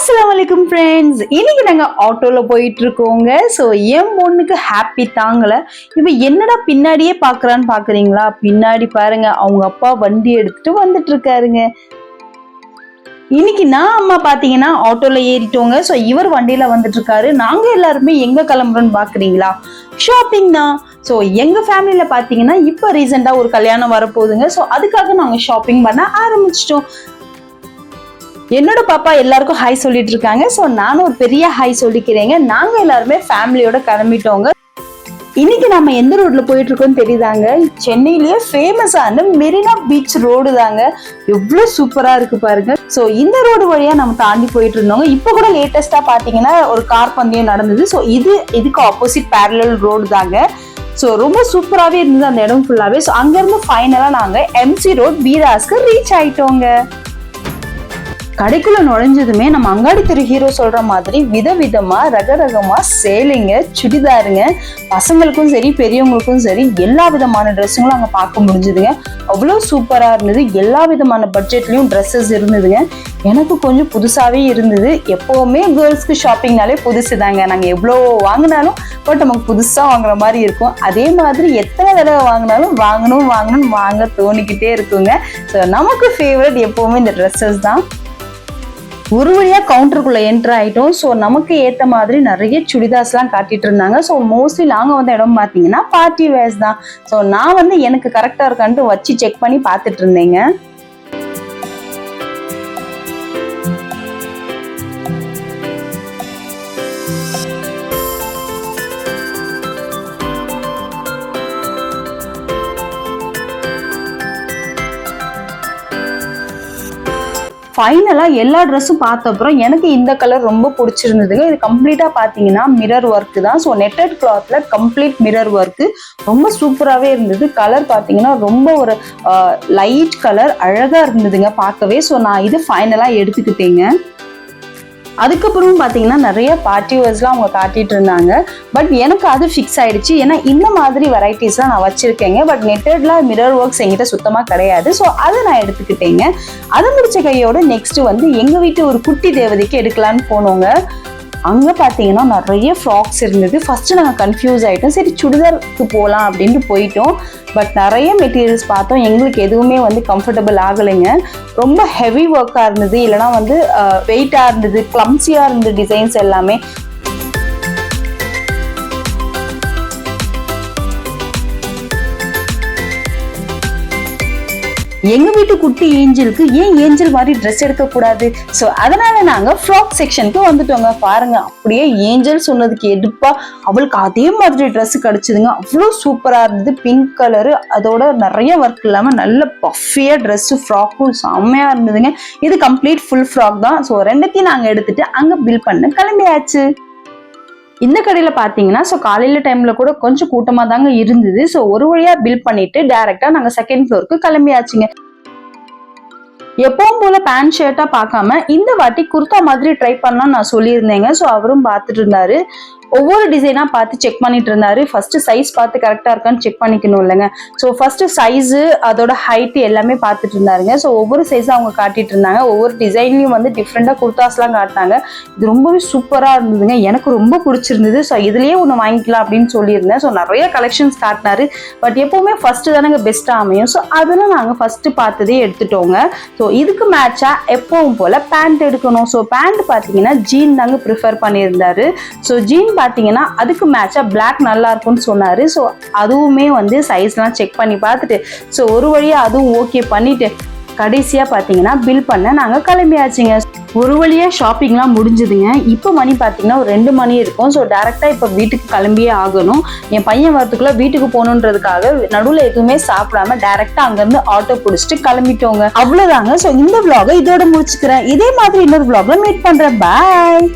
அஸ்ஸலாமுஅலைக்கும் friends, இன்னைக்கு நாங்க ஆட்டோல போயிட்டு இருக்கோங்க. ஸோ என் பொண்ணுக்கு ஹாப்பி தாங்கல. இவ என்னடா பின்னாடியே பாக்குறான்னு பாக்குறீங்களா? பின்னாடி பாருங்க, அவங்க அப்பா வண்டி எடுத்துட்டு வந்துட்டு இருக்காருங்க. இன்னைக்கு நான் அம்மா பாத்தீங்கன்னா ஆட்டோல ஏறிட்டோங்க. ஸோ இவர் வண்டியில வந்துட்டு இருக்காரு. நாங்க எல்லாருமே எங்க கிளம்புறோம்னு பாக்குறீங்களா? ஷாப்பிங் தான். ஸோ எங்க ஃபேமிலியில பாத்தீங்கன்னா இப்ப ரீசெண்டா ஒரு கல்யாணம் வரப்போகுதுங்க. ஸோ அதுக்காக நாங்க ஷாப்பிங் பண்ண ஆரம்பிச்சிட்டோம். என்னோட பாப்பா எல்லாருக்கும் ஹாய் சொல்லிட்டு இருக்காங்க. ஸோ நானும் ஒரு பெரிய ஹாய் சொல்லிக்கிறேங்க. நாங்க எல்லாருமே ஃபேமிலியோட கிளம்பிட்டோங்க. இன்னைக்கு நம்ம எந்த ரோட்ல போயிட்டு இருக்கோம் தெரியுதாங்க? சென்னையிலேயே ஃபேமஸான மெரினா பீச் ரோடு தாங்க. எவ்வளவு சூப்பரா இருக்கு பாருங்க. ஸோ இந்த ரோடு வழியா நம்ம தாண்டி போயிட்டு இருந்தோங்க. இப்போ கூட லேட்டஸ்டா பாத்தீங்கன்னா ஒரு கார் பந்தயம் நடந்தது. ஸோ இதுக்கு ஆப்போசிட் பேரலல் ரோடு தாங்க. ஸோ ரொம்ப சூப்பராகவே இருந்தது அந்த இடம் ஃபுல்லாவே. ஸோ அங்கிருந்து ஃபைனலா நாங்க எம்சி ரோட் வீராஸ்க்கு ரீச் ஆயிட்டோங்க. கடைக்குள்ள நுழைஞ்சதுமே நம்ம அங்காடி திரு ஹீரோ சொல்ற மாதிரி விதவிதமா ரகரகமா சேலைங்க, சுடிதாருங்க, பசங்களுக்கும் சரி பெரியவங்களுக்கும் சரி எல்லா விதமான ட்ரெஸ்ஸுங்களும் அங்க பார்க்க முடிஞ்சதுங்க. அவ்வளவு சூப்பரா இருந்தது. எல்லா விதமான பட்ஜெட்லயும் ட்ரெஸ்ஸஸ் இருந்ததுங்க. எனக்கு கொஞ்சம் புதுசாவே இருந்தது. எப்பவுமே கேர்ள்ஸ்க்கு ஷாப்பிங்னாலே புதுசு தாங்க. நாங்க எவ்வளவு வாங்கினாலும் பட் நமக்கு புதுசா வாங்குற மாதிரி இருக்கும். அதே மாதிரி எத்தனை தடவை வாங்கினாலும் வாங்கணும்னு வாங்க தோணிக்கிட்டே இருக்குங்க. ஸோ நமக்கு ஃபேவரட் எப்பவுமே இந்த ட்ரெஸ்ஸஸ் தான். ஒரு வழியா கவுண்டருக்குள்ள என்டர் ஆயிட்டோம். ஸோ நமக்கு ஏத்த மாதிரி நிறைய சுடிதார்ஸ் எல்லாம் காட்டிட்டு இருந்தாங்க. ஸோ மோஸ்ட்லி நாங்க வந்த இடம் பாத்தீங்கன்னா பார்ட்டி வேர்ஸ் தான். ஸோ நான் எனக்கு கரெக்டா இருக்கான்ட்டு வச்சு செக் பண்ணி பார்த்துட்டு இருந்தேங்க. ஃபைனலா எல்லா ட்ரெஸ்ஸும் பார்த்த அப்புறம் எனக்கு இந்த கலர் ரொம்ப பிடிச்சிருந்ததுங்க. இது கம்ப்ளீட்டா பாத்தீங்கன்னா மிரர் ஒர்க் தான். ஸோ நெட்டட் கிளாத்ல கம்ப்ளீட் மிரர் ஒர்க் ரொம்ப சூப்பராகவே இருந்தது. கலர் பாத்தீங்கன்னா ரொம்ப ஒரு லைட் கலர், அழகா இருந்ததுங்க பார்க்கவே. ஸோ நான் இது ஃபைனலா எடுத்துக்கிட்டேங்க. அதுக்கப்புறம் பாத்தீங்கன்னா நிறைய பார்ட்டி வேர்ஸ்லாம் அவங்க காட்டிட்டு இருந்தாங்க. பட் எனக்கு அது ஃபிக்ஸ் ஆயிடுச்சு. ஏன்னா இந்த மாதிரி வெரைட்டிஸ்லாம் நான் வச்சிருக்கேங்க. பட் நெட்டட்ல மிரர் ஒர்க்ஸ் எங்கிட்ட சுத்தமா கிடையாது. ஸோ அதை நான் எடுத்துக்கிட்டேங்க. அதை முடிச்ச கையோட நெக்ஸ்ட் எங்க வீட்டு ஒரு குட்டி தேவதைக்கு எடுக்கலான்னு போனோங்க. அங்க பாத்தீங்கன்னா நிறைய ஃப்ராக்ஸ் இருந்தது. ஃபர்ஸ்ட் நாங்க கன்ஃபியூஸ் ஆயிட்டோம். சரி சுடிதாருக்கு போகலாம் அப்படின்ட்டு போயிட்டோம். பட் நிறைய மெட்டீரியல்ஸ் பார்த்தோம். எங்களுக்கு எதுவுமே கம்ஃபர்டபுள் ஆகலைங்க. ரொம்ப ஹெவி ஒர்க்கா இருந்தது, இல்லைன்னா வெயிட்டா இருந்தது, கிளம்சியா இருந்தது டிசைன்ஸ் எல்லாமே. எங்க வீட்டு குட்டி ஏஞ்சலுக்கு ஏன் ஏஞ்சல் மாதிரி ட்ரெஸ் எடுக்க கூடாது? ஸோ அதனால நாங்க ஃப்ராக் செக்ஷனுக்கு வந்துட்டோங்க. பாருங்க, அப்படியே ஏஞ்சல் சொன்னதுக்கு எடுப்பா அவளுக்கு அதே மாதிரி ட்ரெஸ் கிடைச்சதுங்க. அவ்வளோ சூப்பரா இருந்தது. பிங்க் கலரு, அதோட நிறைய ஒர்க் இல்லாம நல்ல பஃபியா ட்ரெஸ், ஃப்ராக்கும் செம்மையா இருந்ததுங்க. இது கம்ப்ளீட் ஃபுல் ஃப்ராக் தான். ஸோ ரெண்டுத்தையும் நாங்க எடுத்துட்டு அங்க பில் பண்ண கிளம்பியாச்சு. இந்த கடையில பாத்தீங்கன்னா காலையில டைம்ல கூட கொஞ்சம் கூட்டமா தாங்க இருந்தது. ஸோ ஒரு வழியா பில் பண்ணிட்டு டைரக்டா நாங்க செகண்ட் ஃப்ளோருக்கு கிளம்பியாச்சுங்க. எப்பவும் போல பேண்ட் ஷர்ட்டா பார்க்காம இந்த வாட்டி குர்தா மாதிரி ட்ரை பண்ணலாம் நான் சொல்லியிருந்தேங்க. ஸோ அவரும் பார்த்துட்டு இருந்தாரு. ஒவ்வொரு டிசைனா பார்த்து செக் பண்ணிட்டு இருந்தாரு. ஃபர்ஸ்ட் சைஸ் பார்த்து கரெக்டா இருக்கான்னு செக் பண்ணிக்கணும் இல்லைங்க. ஸோ ஃபர்ஸ்ட் சைஸு, அதோட ஹைட் எல்லாமே பார்த்துட்டு இருந்தாருங்க. ஸோ ஒவ்வொரு சைஸா அவங்க காட்டிட்டு இருந்தாங்க. ஒவ்வொரு டிசைன்லயும் டிஃப்ரெண்டா குர்தாஸ் எல்லாம் காட்டினாங்க. இது ரொம்பவே சூப்பரா இருந்ததுங்க. எனக்கு ரொம்ப பிடிச்சிருந்தது. ஸோ இதுலயே ஒன்று வாங்கிக்கலாம் அப்படின்னு சொல்லியிருந்தேன். ஸோ நிறைய கலெக்ஷன்ஸ் காட்டினாரு. பட் எப்பவுமே ஃபர்ஸ்ட் தானங்க பெஸ்டா அமையும். ஸோ அதெல்லாம் நாங்க ஃபர்ஸ்ட் பார்த்ததே எடுத்துட்டோங்க. ஸோ இதுக்கு மேட்சா எப்பவும் போல பேண்ட் எடுக்கணும். ஸோ பேண்ட் பாத்தீங்கன்னா ஜீன் தாங்க ப்ரிஃபர் பண்ணியிருந்தாரு. ஸோ ஜீன் பாத்தீங்கன்னா அதுக்கு மேட்சா பிளாக் நல்லா இருக்கும்னு சொன்னாரு. ஸோ அதுவுமே சைஸ்லாம் செக் பண்ணி பார்த்துட்டு ஸோ ஒரு வழியா அதுவும் ஓகே பண்ணிட்டு கடைசியா பாத்தீங்கன்னா பில் பண்ண நாங்க கிளம்பியாச்சுங்க. ஒரு வழியா ஷாப்பிங்லாம் முடிஞ்சதுங்க. இப்போ மணி பாத்தீங்கன்னா ஒரு 2 மணி இருக்கும். ஸோ டைரக்டா இப்போ வீட்டுக்கு கிளம்பியே ஆகணும். என் பையன் வரதுக்குள்ள வீட்டுக்கு போகணுன்றதுக்காக நடுவில் எதுவுமே சாப்பிடாம டைரக்டா அங்கிருந்து ஆட்டோ பிடிச்சிட்டு கிளம்பிட்டோங்க. அவ்வளவுதாங்க. ஸோ இந்த vlog இதோட முடிச்சுக்கிறேன். இதே மாதிரி இன்னொரு vlogல மீட் பண்றேன். பாய்.